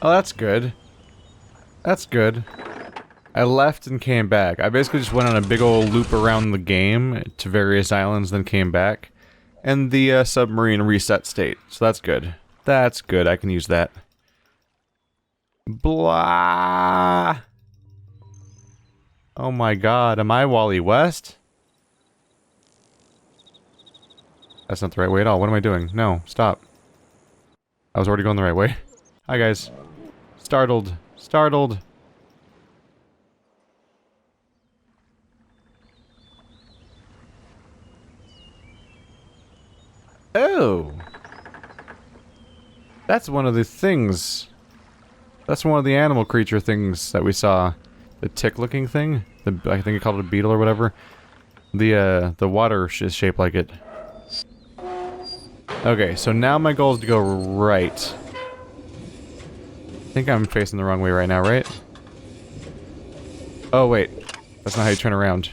Oh, that's good. That's good. I left and came back. I basically just went on a big old loop around the game to various islands, then came back. And the submarine reset state. So that's good. That's good. I can use that. Blah. Oh my god. Am I Wally West? That's not the right way at all. What am I doing? No. Stop. I was already going the right way. Hi guys. Startled. Startled. Oh! That's one of the things. That's one of the animal creature things that we saw. The tick-looking thing? I think it called it a beetle or whatever. The water is shaped like it. Okay, so now my goal is to go right. I think I'm facing the wrong way right now, right? Oh, wait. That's not how you turn around.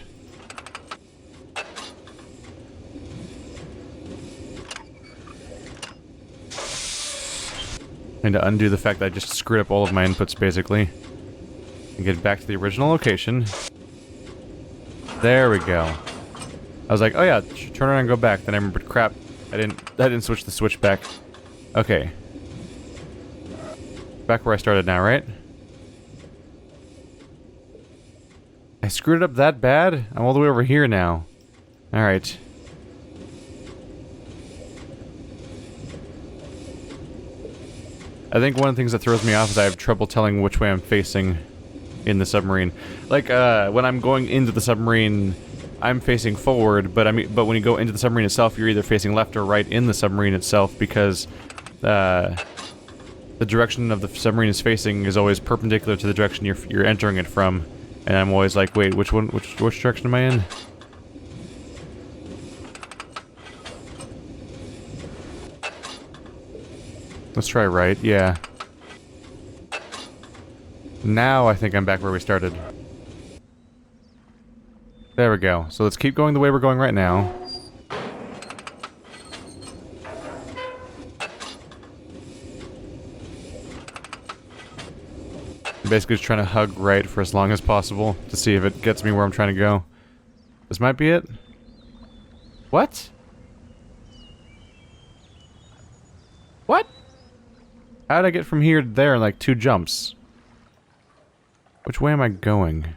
I need to undo the fact that I just screwed up all of my inputs, basically. And get back to the original location. There we go. I was like, oh yeah, turn around and go back. Then I remembered, crap, I didn't switch the switch back. Okay. Back where I started now, right? I screwed it up that bad? I'm all the way over here now. Alright. I think one of the things that throws me off is I have trouble telling which way I'm facing in the submarine. Like, when I'm going into the submarine, I'm facing forward, but when you go into the submarine itself, you're either facing left or right in the submarine itself because, the direction of the submarine is facing is always perpendicular to the direction you're entering it from. And I'm always like, wait, which direction am I in? Let's try right, yeah. Now I think I'm back where we started. There we go. So let's keep going the way we're going right now. I'm basically just trying to hug right for as long as possible to see if it gets me where I'm trying to go. This might be it. What? What? How did I get from here to there in like 2 jumps? Which way am I going?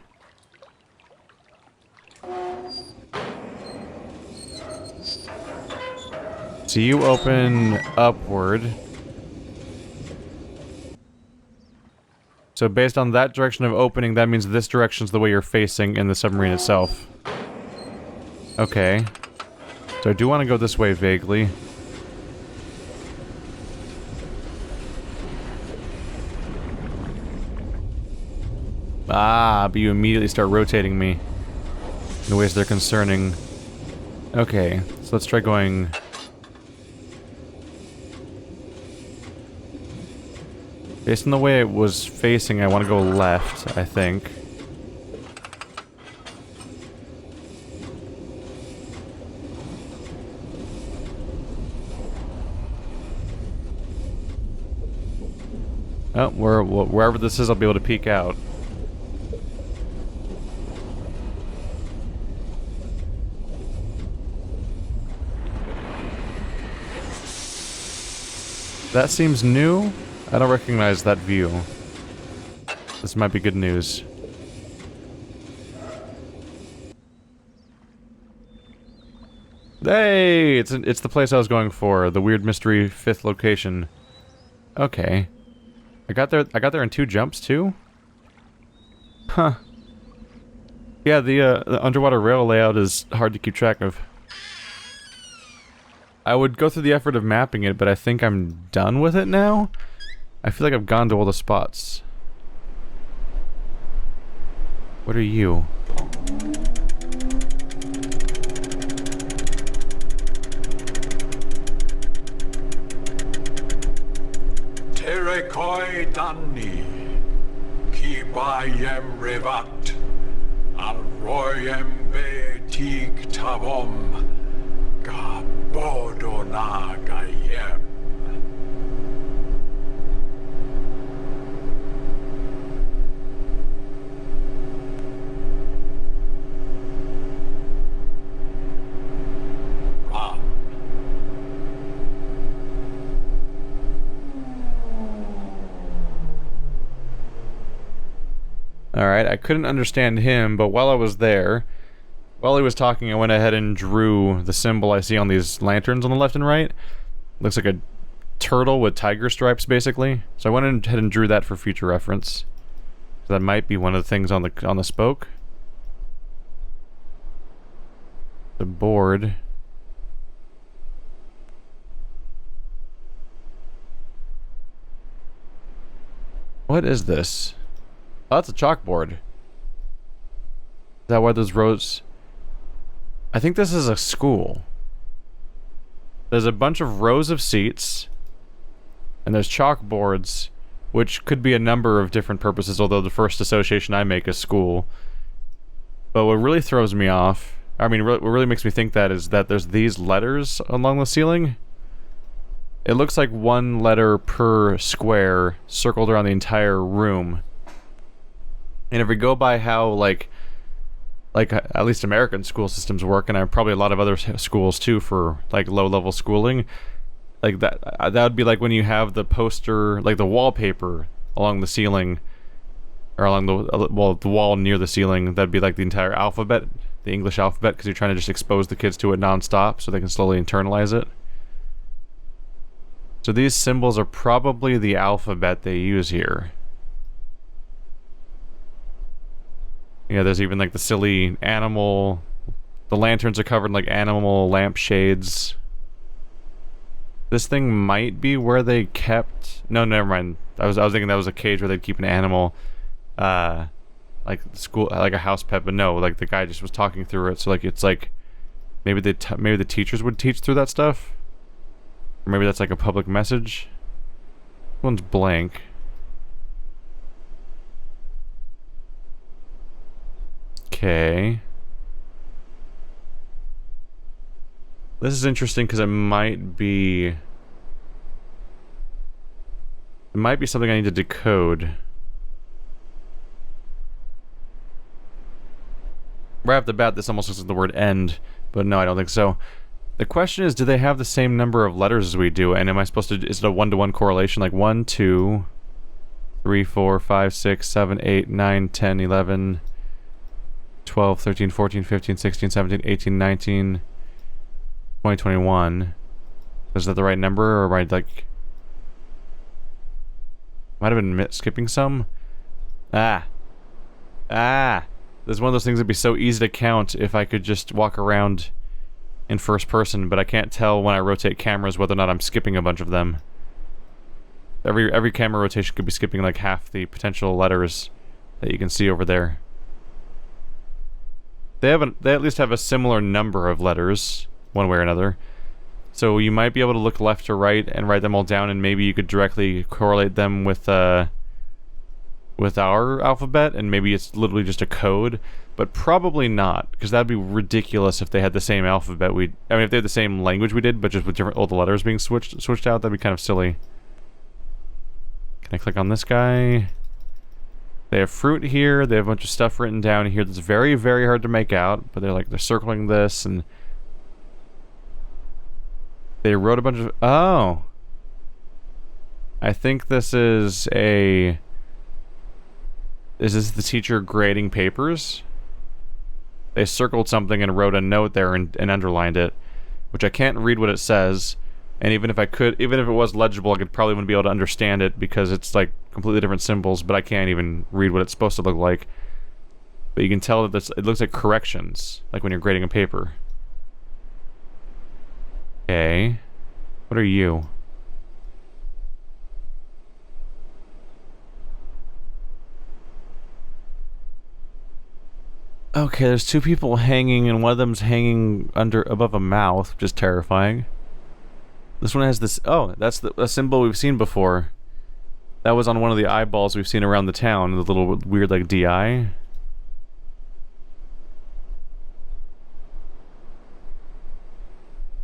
So you open upward. So based on that direction of opening, that means this direction's the way you're facing in the submarine itself. Okay. So I do want to go this way vaguely. Ah, but you immediately start rotating me in ways that are concerning. Okay, so let's try going... Based on the way it was facing, I want to go left, I think. Oh, wherever this is, I'll be able to peek out. That seems new. I don't recognize that view. This might be good news. Hey! It's the place I was going for. The weird mystery 5th location. Okay. I got there in 2 jumps too? Huh. Yeah, the underwater rail layout is hard to keep track of. I would go through the effort of mapping it, but I think I'm done with it now. I feel like I've gone to all the spots. What are you? Terekoi danni, kibayem revat, alroyem be tig tavom, gabodo nagayem. Alright, I couldn't understand him, but while I was there, while he was talking, I went ahead and drew the symbol I see on these lanterns on the left and right. Looks like a turtle with tiger stripes, basically. So I went ahead and drew that for future reference. So that might be one of the things on the spoke. The board. What is this? Oh, that's a chalkboard. Is that why those rows... I think this is a school. There's a bunch of rows of seats, and there's chalkboards, which could be a number of different purposes, although the first association I make is school. But what really throws me off, I mean, what really makes me think that is that there's these letters along the ceiling. It looks like one letter per square circled around the entire room. And if we go by how, like at least American school systems work, and probably a lot of other schools too for like low-level schooling, like that would be like when you have the poster, like the wallpaper along the ceiling, or along the wall near the ceiling. That'd be like the entire alphabet, the English alphabet, because you're trying to just expose the kids to it non-stop so they can slowly internalize it. So these symbols are probably the alphabet they use here. Yeah, there's even like the silly animal. The lanterns are covered in like animal lampshades. This thing might be where they kept... No, never mind. I was thinking that was a cage where they'd keep an animal, like school, like a house pet. But no, like the guy just was talking through it. So like it's like maybe maybe the teachers would teach through that stuff, or maybe that's like a public message. This one's blank. Okay. This is interesting because it might be something I need to decode. Right off the bat, this almost looks like the word end, but no, I don't think so. The question is, do they have the same number of letters as we do? And am I supposed to, is it a 1-to-1 correlation? Like 1, 2, 3, 4, 5, 6, 7, 8, 9, 10, 11, 12, 13, 14, 15, 16, 17, 18, 19, 20, 21. Is that the right number, or am I like... Might have been skipping some? This is one of those things that'd be so easy to count if I could just walk around in first person, but I can't tell when I rotate cameras whether or not I'm skipping a bunch of them. Every camera rotation could be skipping like half the potential letters that you can see over there. They at least have a similar number of letters, one way or another. So you might be able to look left to right and write them all down, and maybe you could directly correlate them with our alphabet, and maybe it's literally just a code, but probably not, because that'd be ridiculous if they had the same alphabet I mean, if they had the same language we did, but just with all the letters being switched out, that'd be kind of silly. Can I click on this guy? They have fruit here, they have a bunch of stuff written down here that's very, very hard to make out, but they're circling this, and they wrote a bunch of... Oh! I think this is a... Is this the teacher grading papers? They circled something and wrote a note there and underlined it, which I can't read what it says, and even if it was legible, I probably wouldn't be able to understand it because it's like completely different symbols, but I can't even read what it's supposed to look like. But you can tell that it looks like corrections, like when you're grading a paper. Okay. What are you? Okay, there's two people hanging, and one of them's hanging above a mouth, which is terrifying. This one has this... Oh, that's a symbol we've seen before. That was on one of the eyeballs we've seen around the town, the little weird, like, DI.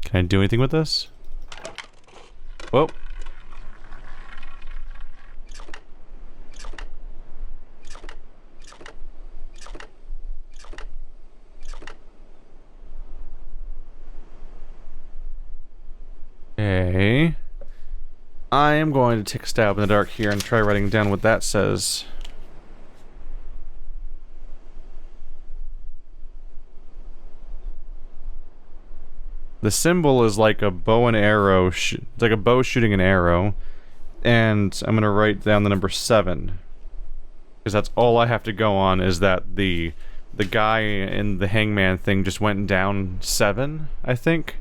Can I do anything with this? Whoa. Okay. I am going to take a stab in the dark here and try writing down what that says. The symbol is like a bow and arrow. It's like a bow shooting an arrow. And I'm gonna write down the number 7. Because that's all I have to go on, is that the guy in the Hangman thing just went down 7, I think.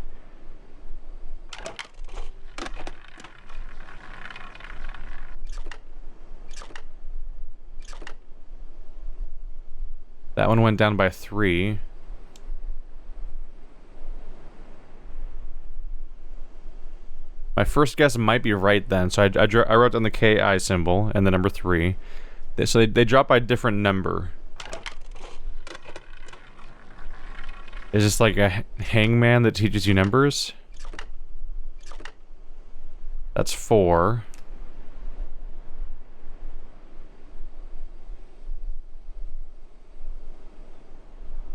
That one went down by 3. My first guess might be right then, so I wrote down the KI symbol and the number 3. So they drop by a different number. Is this like a hangman that teaches you numbers? That's 4.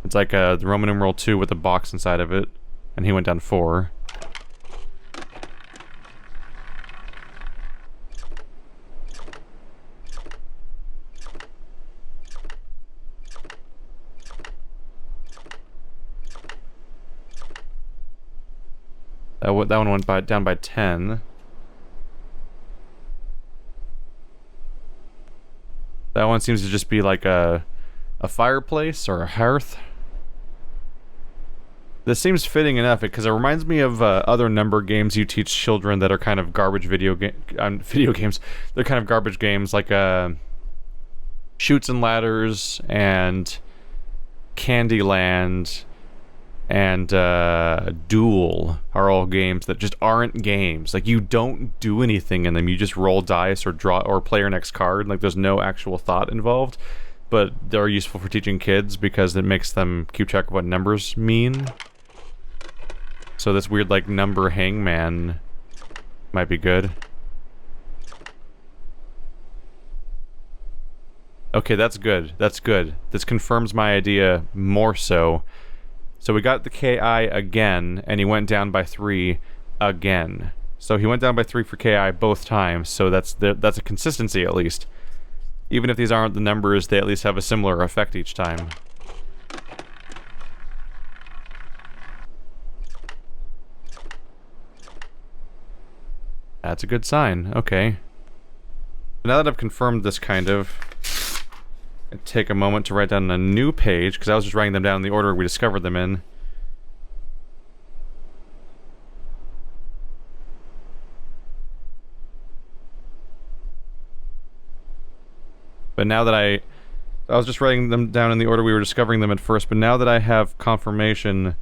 It's like the Roman numeral 2 with a box inside of it, and he went down 4. That one went down by 10. That one seems to just be like a fireplace or a hearth. This seems fitting enough because it reminds me of other number games you teach children that are kind of garbage video games. They're kind of garbage games like Chutes and Ladders and Candyland and Duel are all games that just aren't games. Like, you don't do anything in them. You just roll dice or draw or play your next card. Like, there's no actual thought involved. But they're useful for teaching kids because it makes them keep track of what numbers mean. So this weird, like, number hangman might be good. Okay, that's good. That's good. This confirms my idea more so. So we got the KI again, and he went down by 3 again. So he went down by 3 for KI both times, so that's a consistency at least. Even if these aren't the numbers, they at least have a similar effect each time. That's a good sign. Okay. Now that I've confirmed this kind of, I take a moment to write down a new page, because I was just writing them down in the order we discovered them in. But now that I was just writing them down in the order we were discovering them at first, but now that I have confirmation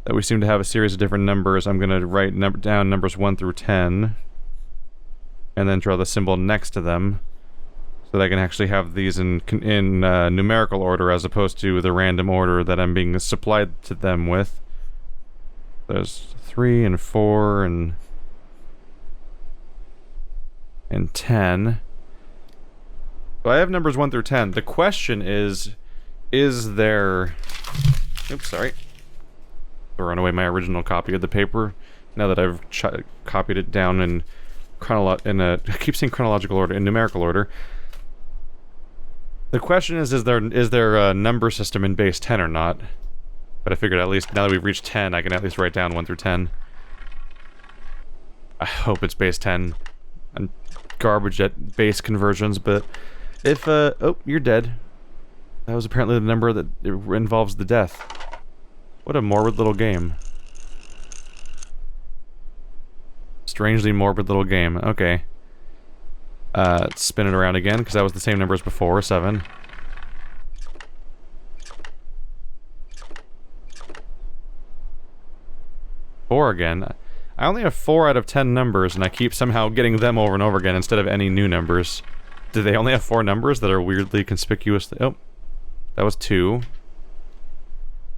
that we seem to have a series of different numbers, I'm going to write down numbers 1 through 10, and then draw the symbol next to them, so that I can actually have these in numerical order as opposed to the random order that I'm being supplied to them with. There's 3 and 4 and 10. So I have numbers 1 through 10. The question is there... Oops, sorry. Throwing away my original copy of the paper. Now that I've copied it down in I keep saying chronological order, in numerical order. The question is there a number system in base 10 or not? But I figured at least now that we've reached 10, I can at least write down 1 through 10. I hope it's base 10. I'm garbage at base conversions, but if oh, you're dead. That was apparently the number that involves the death. What a morbid little game. Strangely morbid little game. Okay. Spin it around again, because that was the same number as before, 7. Four again. I only have 4 out of 10 numbers, and I keep somehow getting them over and over again instead of any new numbers. Do they only have 4 numbers that are weirdly conspicuous? Oh, that was 2.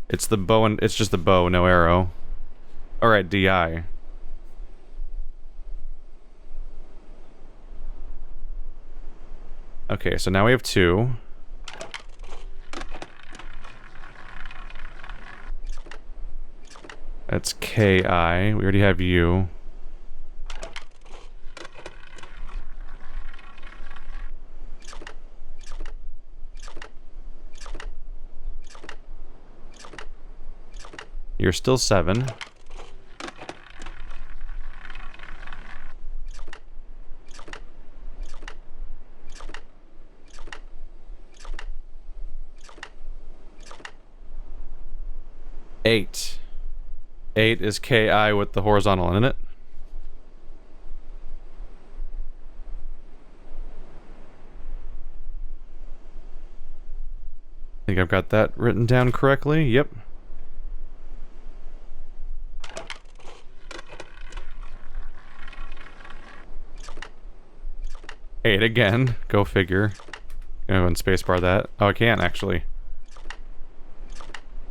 It's the bow and it's just the bow, no arrow. Alright, DI. Okay, so now we have 2. That's KI. We already have U. You're still 7. Eight. 8 is KI with the horizontal in it. I think I've got that written down correctly. Yep. Eight again. Go figure. Gonna go and spacebar that. Oh, I can't actually.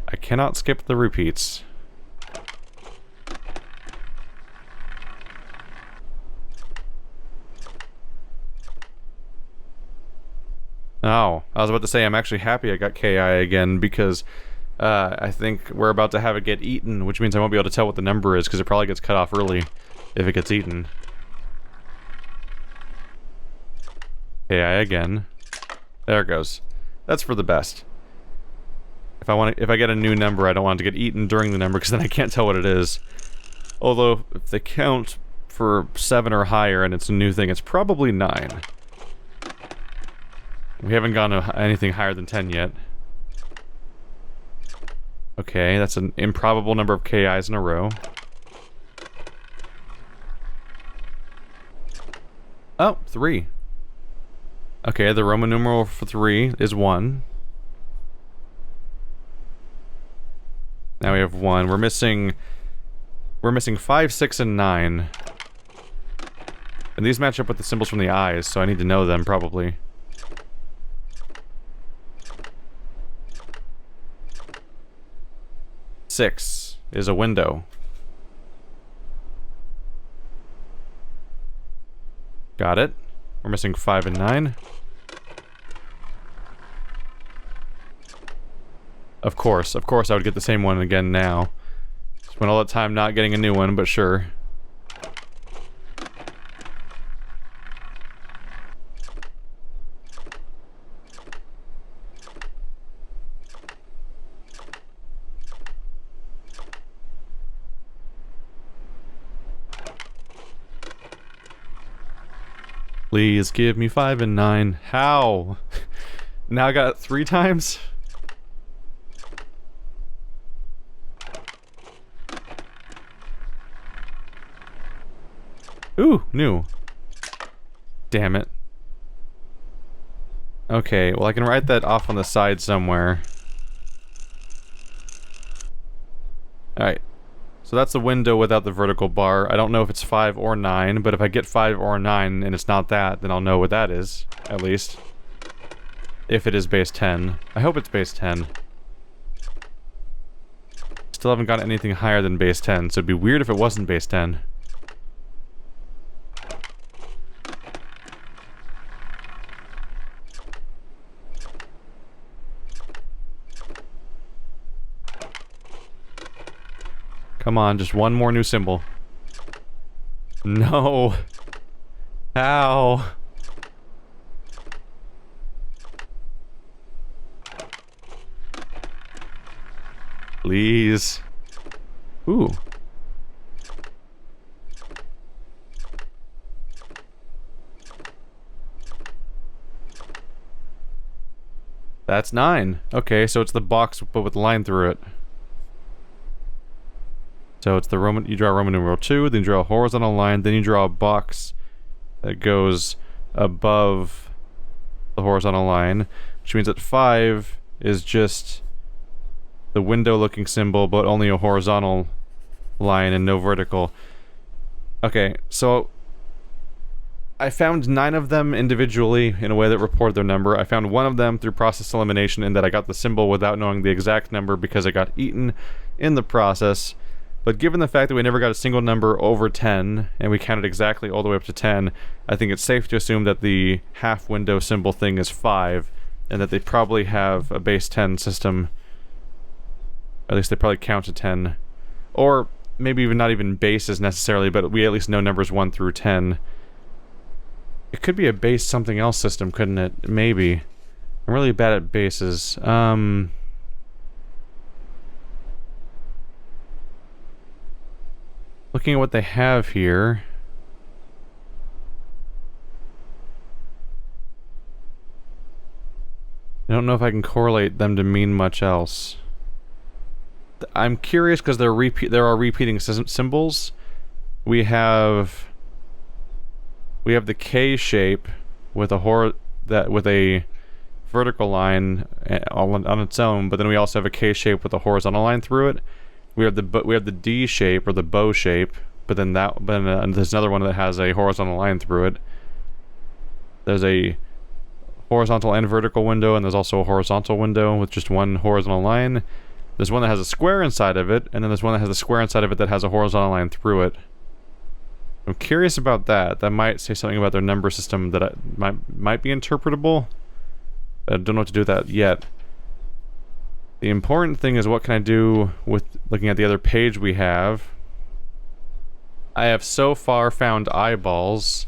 I cannot skip the repeats. Oh, I was about to say I'm actually happy I got KI again because I think we're about to have it get eaten, which means I won't be able to tell what the number is because it probably gets cut off early if it gets eaten. KI again. There it goes. That's for the best. If I get a new number, I don't want it to get eaten during the number because then I can't tell what it is. Although if they count for 7 or higher and it's a new thing, it's probably 9. We haven't gone to anything higher than 10 yet. Okay, that's an improbable number of KIs in a row. Oh, 3. Okay, the Roman numeral for 3 is 1. Now we have 1. We're missing 5, 6, and 9. And these match up with the symbols from the eyes, so I need to know them probably. Six is a window. Got it. We're missing 5 and 9. Of course I would get the same one again now. Spent all that time not getting a new one, but sure. Please give me 5 and 9. How? Now I got it 3 times? Ooh, new. Damn it. Okay, well I can write that off on the side somewhere. Alright. So that's the window without the vertical bar. I don't know if it's 5 or 9, but if I get 5 or 9 and it's not that, then I'll know what that is, at least. If it is base 10. I hope it's base 10. Still haven't got anything higher than base 10, so it'd be weird if it wasn't base 10. Come on, just one more new symbol. No. How? Please. Ooh. That's 9. Okay, so it's the box but with the line through it. So it's the Roman, you draw Roman numeral 2, then you draw a horizontal line, then you draw a box that goes above the horizontal line, which means that 5 is just the window looking symbol, but only a horizontal line and no vertical. Okay, so I found 9 of them individually in a way that reported their number. I found 1 of them through process elimination in that I got the symbol without knowing the exact number because it got eaten in the process. But given the fact that we never got a single number over 10, and we counted exactly all the way up to 10, I think it's safe to assume that the half window symbol thing is 5, and that they probably have a base 10 system. At least they probably count to 10. Or maybe even not even bases necessarily, but we at least know numbers 1 through 10. It could be a base something else system, couldn't it? Maybe. I'm really bad at bases. looking at what they have here. I don't know if I can correlate them to mean much else. I'm curious because there are repeating symbols. We have the K shape with a vertical line on its own, but then we also have a K shape with a horizontal line through it. We have the D shape or the bow shape, but then there's another one that has a horizontal line through it. There's a horizontal and vertical window, and there's also a horizontal window with just one horizontal line. There's one that has a square inside of it, and then there's one that has a square inside of it that has a horizontal line through it. I'm curious about that. That might say something about their number system that might be interpretable. I don't know what to do with that yet. The important thing is, what can I do with looking at the other page we have? I have so far found eyeballs.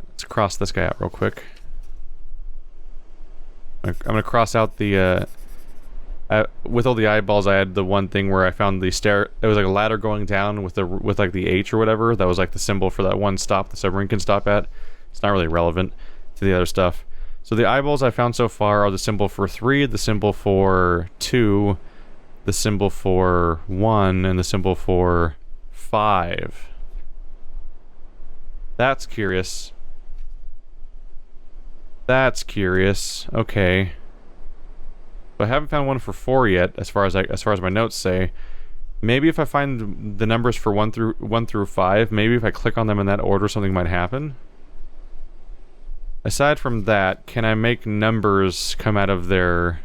Let's cross this guy out real quick. I'm gonna cross out the, with all the eyeballs, I had the one thing where I found the stair. It was like a ladder going down with like the H or whatever. That was like the symbol for that one stop the submarine can stop at. It's not really relevant to the other stuff. So the eyeballs I found so far are the symbol for 3, the symbol for 2, the symbol for 1, and the symbol for 5. That's curious. That's curious. Okay. But I haven't found one for 4 yet, as far as my notes say. Maybe if I find the numbers for 1 through 5, maybe if I click on them in that order, something might happen. Aside from that, can I make numbers come out of their...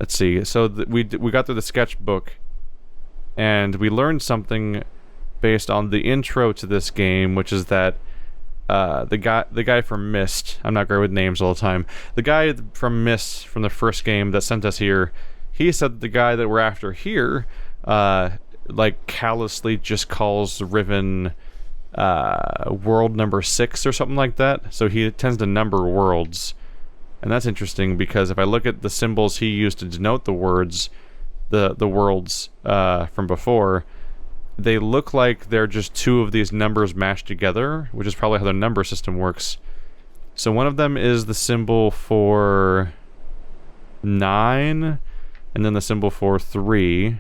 Let's see. So we got through the sketchbook, and we learned something based on the intro to this game, which is that the guy from Myst, I'm not great with names all the time. The guy from Myst from the first game that sent us here, he said that the guy that we're after here, like callously just calls Riven world number 6 or something like that. So he tends to number worlds. And that's interesting because if I look at the symbols he used to denote the words, the worlds from before, they look like they're just 2 of these numbers mashed together, which is probably how their number system works. So one of them is the symbol for 9, and then the symbol for 3.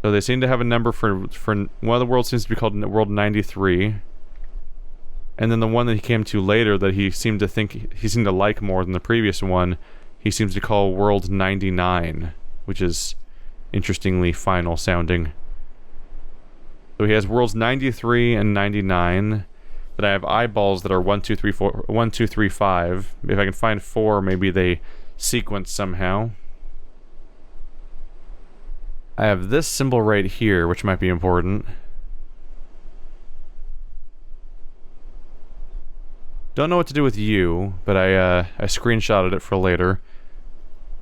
So they seem to have a number for one of the worlds seems to be called World 93. And then the one that he came to later that he seemed to like more than the previous one, he seems to call World 99, which is interestingly final sounding. So he has worlds 93 and 99. But I have eyeballs that are 1, 2, 3, 4, 1, 2, 3, 5. If I can find 4, maybe they sequence somehow. I have this symbol right here, which might be important. Don't know what to do with you, but I screenshotted it for later,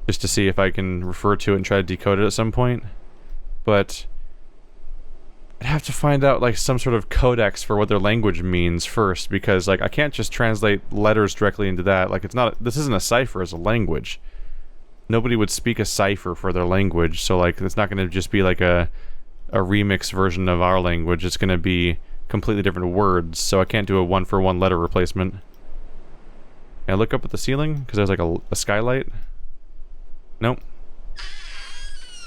just to see if I can refer to it and try to decode it at some point. But I'd have to find out like some sort of codex for what their language means first, because like I can't just translate letters directly into that. Like this isn't a cipher, it's a language. Nobody would speak a cipher for their language, so like it's not going to just be like a remix version of our language. It's going to be completely different words, so I can't do a one-for-one letter replacement. Can I look up at the ceiling? Because there's like a skylight? Nope.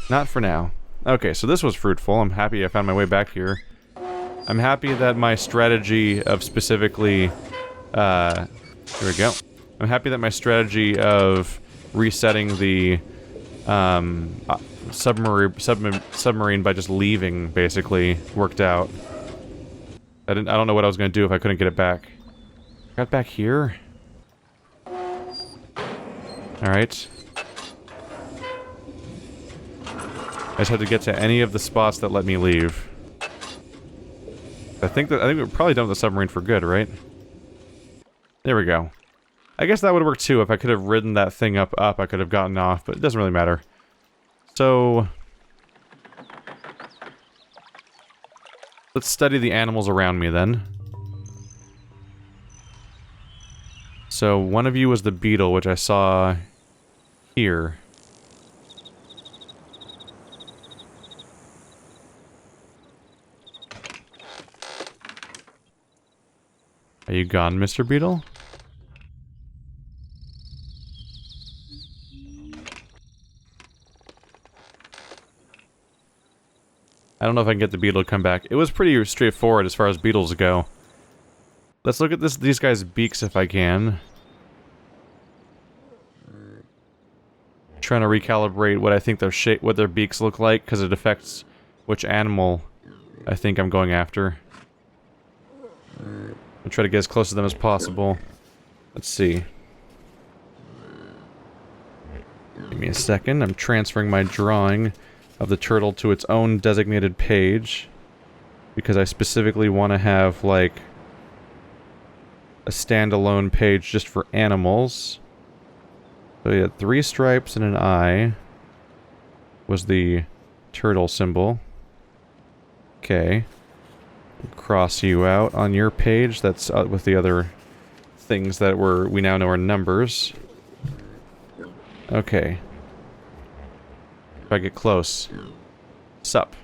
Not for now. Okay, so this was fruitful. I'm happy I found my way back here. I'm happy that my strategy of specifically... here we go. I'm happy that my strategy of resetting the submarine by just leaving, basically, worked out. I don't know what I was going to do if I couldn't get it back. Got back here? Alright. I just had to get to any of the spots that let me leave. I think we're probably done with the submarine for good, right? There we go. I guess that would work too. If I could have ridden that thing up, I could have gotten off, but it doesn't really matter. So let's study the animals around me then. So one of you was the beetle, which I saw here. Are you gone, Mr. Beetle? I don't know if I can get the beetle to come back. It was pretty straightforward as far as beetles go. Let's look at these guys' beaks if I can. Trying to recalibrate what I think their shape, what their beaks look like, because it affects which animal I think I'm going after. I'll try to get as close to them as possible. Let's see. Give me a second. I'm transferring my drawing of the turtle to its own designated page, because I specifically want to have, like, a standalone page just for animals. So we had 3 stripes and an eye was the turtle symbol. Okay. Cross you out on your page. That's with the other things that we now know are numbers. Okay. If I get close. Sup.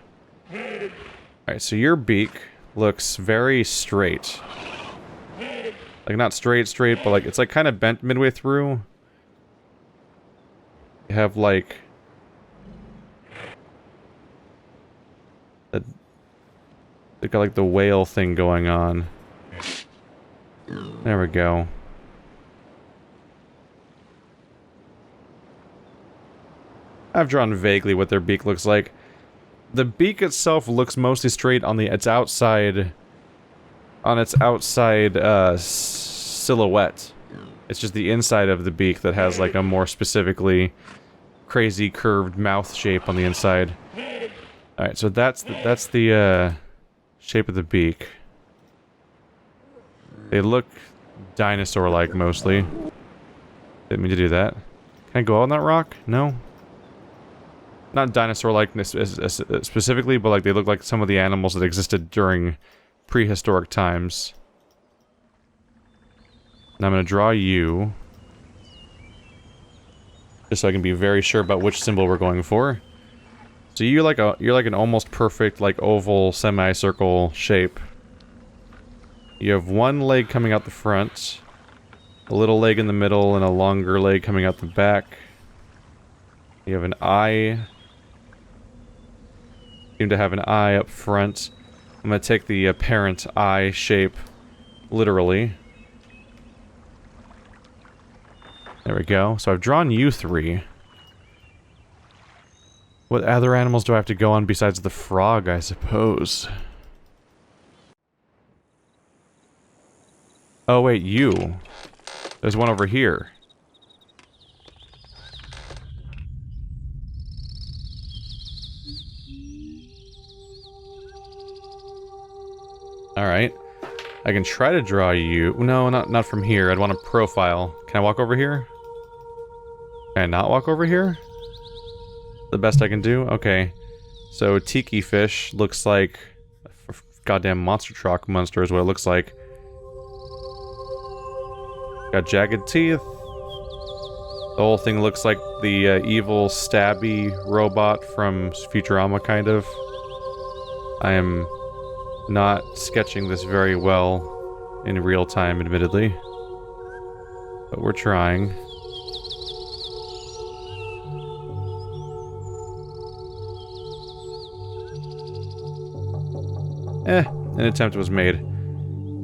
Alright, so your beak looks very straight. Like, not straight, but like, it's like kind of bent midway through. You have like... They got like the whale thing going on. There we go. I've drawn vaguely what their beak looks like. The beak itself looks mostly straight on its outside... On its outside, silhouette. It's just the inside of the beak that has like a more specifically crazy curved mouth shape on the inside. Alright, so that's the shape of the beak. They look dinosaur-like mostly. Didn't mean to do that. Can I go on that rock? No? Not dinosaur-like specifically, but like they look like some of the animals that existed during prehistoric times. Now I'm gonna draw you. Just so I can be very sure about which symbol we're going for. So you're like an almost perfect, like, oval, semicircle shape. You have one leg coming out the front, a little leg in the middle, and a longer leg coming out the back. You have an eye. You seem to have an eye up front. I'm gonna take the apparent eye shape literally. There we go. So I've drawn you 3. What other animals do I have to go on besides the frog, I suppose? Oh wait, you. There's one over here. Alright. I can try to draw you. No, not from here. I'd want a profile. Can I walk over here? Can I not walk over here? The best I can do? Okay. So, tiki fish looks like... a goddamn monster truck monster is what it looks like. Got jagged teeth. The whole thing looks like the evil stabby robot from Futurama, kind of. I am not sketching this very well in real time, admittedly. But we're trying. An attempt was made.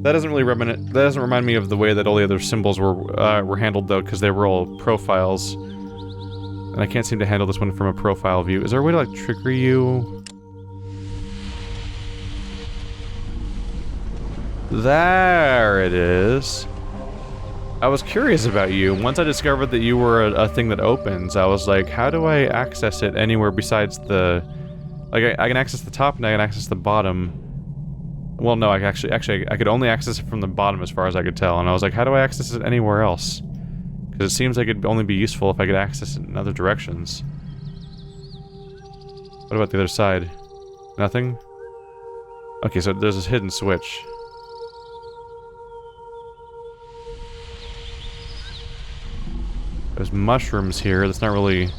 That doesn't really remind me of the way that all the other symbols were handled, though, because they were all profiles. And I can't seem to handle this one from a profile view. Is there a way to, like, trigger you? There it is. I was curious about you. Once I discovered that you were a thing that opens, I was like, how do I access it anywhere besides the... Like, I can access the top and I can access the bottom. Well, no, I could only access it from the bottom as far as I could tell, and I was like, how do I access it anywhere else? Because it seems like it'd only be useful if I could access it in other directions. What about the other side? Nothing? Okay, so there's this hidden switch. There's mushrooms here. That's not really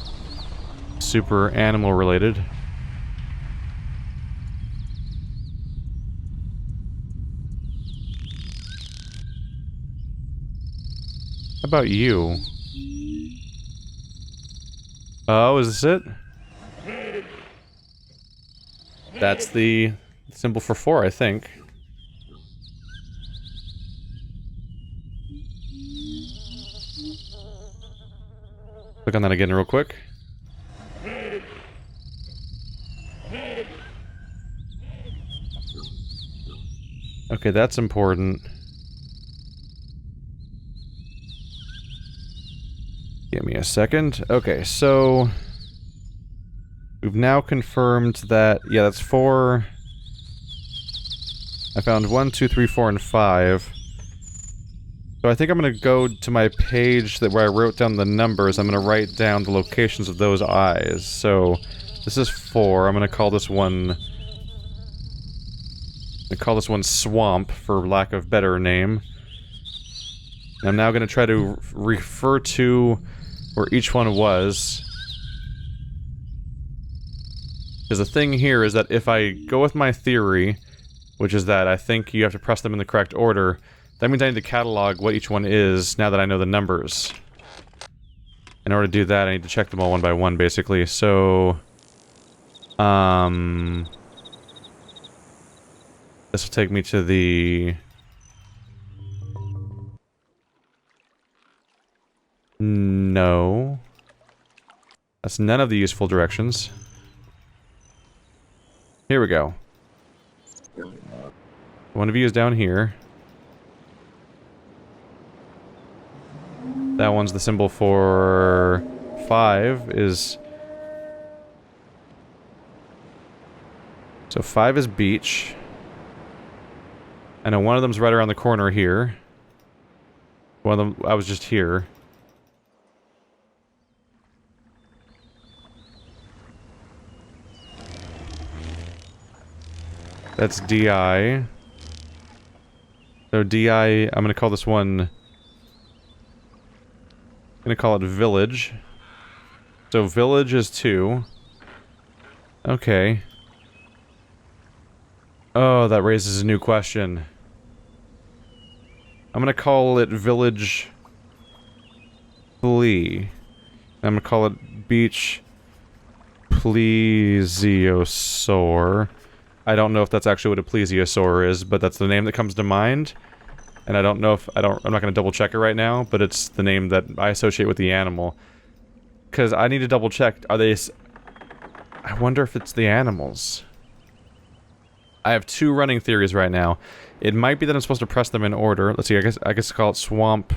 super animal related. How about you? Oh, is this it? That's the symbol for 4, I think. Click on that again real quick. Okay, that's important. Give me a second. Okay, so... we've now confirmed that... yeah, that's 4... I found 1, 2, 3, 4, and 5. So I think I'm gonna go to my page where I wrote down the numbers. I'm gonna write down the locations of those eyes. So, this is 4. I'm gonna call this one... Swamp, for lack of better name. And I'm now gonna try to refer to where each one was. Because the thing here is that if I go with my theory, which is that I think you have to press them in the correct order, that means I need to catalog what each one is now that I know the numbers. In order to do that, I need to check them all one by one, basically. So... this will take me to the... no. That's none of the useful directions. Here we go. One of you is down here. That one's the symbol for 5 is... so 5 is beach. I know one of them's right around the corner here. One of them, I was just here. That's DI. So DI, I'm gonna call this one... I'm gonna call it village. So village is 2. Okay. Oh, that raises a new question. I'm gonna call it village... Plea. I'm gonna call it beach... Plesiosaur. I don't know if that's actually what a plesiosaur is, but that's the name that comes to mind. And I don't know if... I'm not gonna double check it right now, but it's the name that I associate with the animal. Because I need to double check, are they... I wonder if it's the animals. I have 2 running theories right now. It might be that I'm supposed to press them in order. Let's see, I guess call it swamp...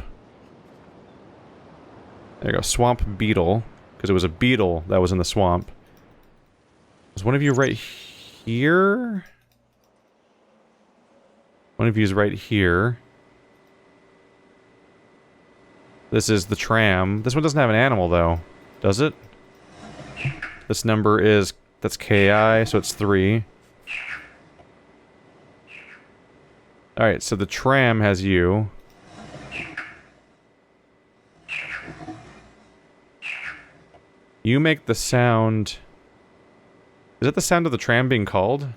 there you go, swamp beetle. Because it was a beetle that was in the swamp. Is one of you right here? One of you is right here. This is the tram. This one doesn't have an animal, though. Does it? This number is... that's KI, so it's 3. Alright, so the tram has you. You make the sound... is it the sound of the tram being called?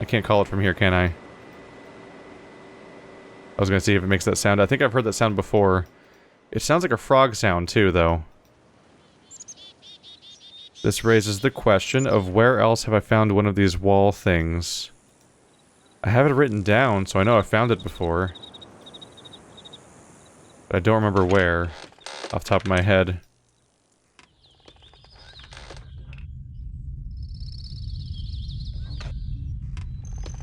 I can't call it from here, can I? I was gonna see if it makes that sound. I think I've heard that sound before. It sounds like a frog sound, too, though. This raises the question of where else have I found one of these wall things? I have it written down, so I know I've found it before. But I don't remember where, off the top of my head.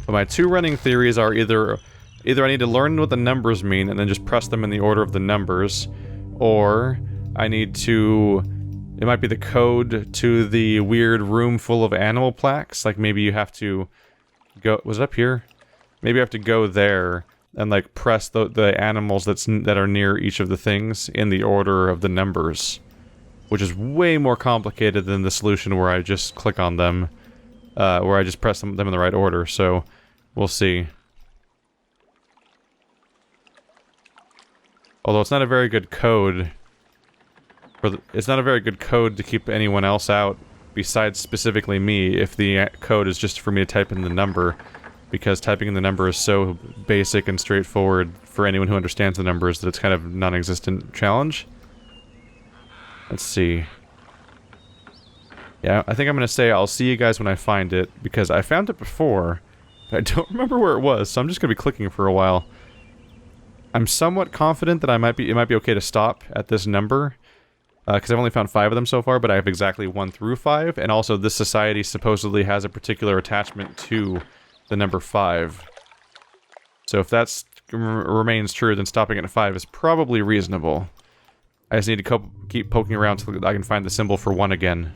But my 2 running theories are either I need to learn what the numbers mean and then just press them in the order of the numbers, or I need to... it might be the code to the weird room full of animal plaques. Like, maybe you have to go... was it up here? Maybe I have to go there and, like, press the animals that are near each of the things in the order of the numbers. Which is way more complicated than the solution where I just click on them. Where I just press them in the right order, so... we'll see. Although it's not a very good code... it's not a very good code to keep anyone else out, besides specifically me, if the code is just for me to type in the number. because typing in the number is so basic and straightforward for anyone who understands the numbers that it's kind of non-existent challenge. Let's see. Yeah, I think I'm gonna say I'll see you guys when I find it, because I found it before, but I don't remember where it was, so I'm just gonna be clicking for a while. I'm somewhat confident that it might be okay to stop at this number, because I've only found 5 of them so far, but I have exactly 1 through 5, and also this society supposedly has a particular attachment to the number 5. So if that remains true, then stopping at 5 is probably reasonable. I just need to keep poking around so that I can find the symbol for 1 again.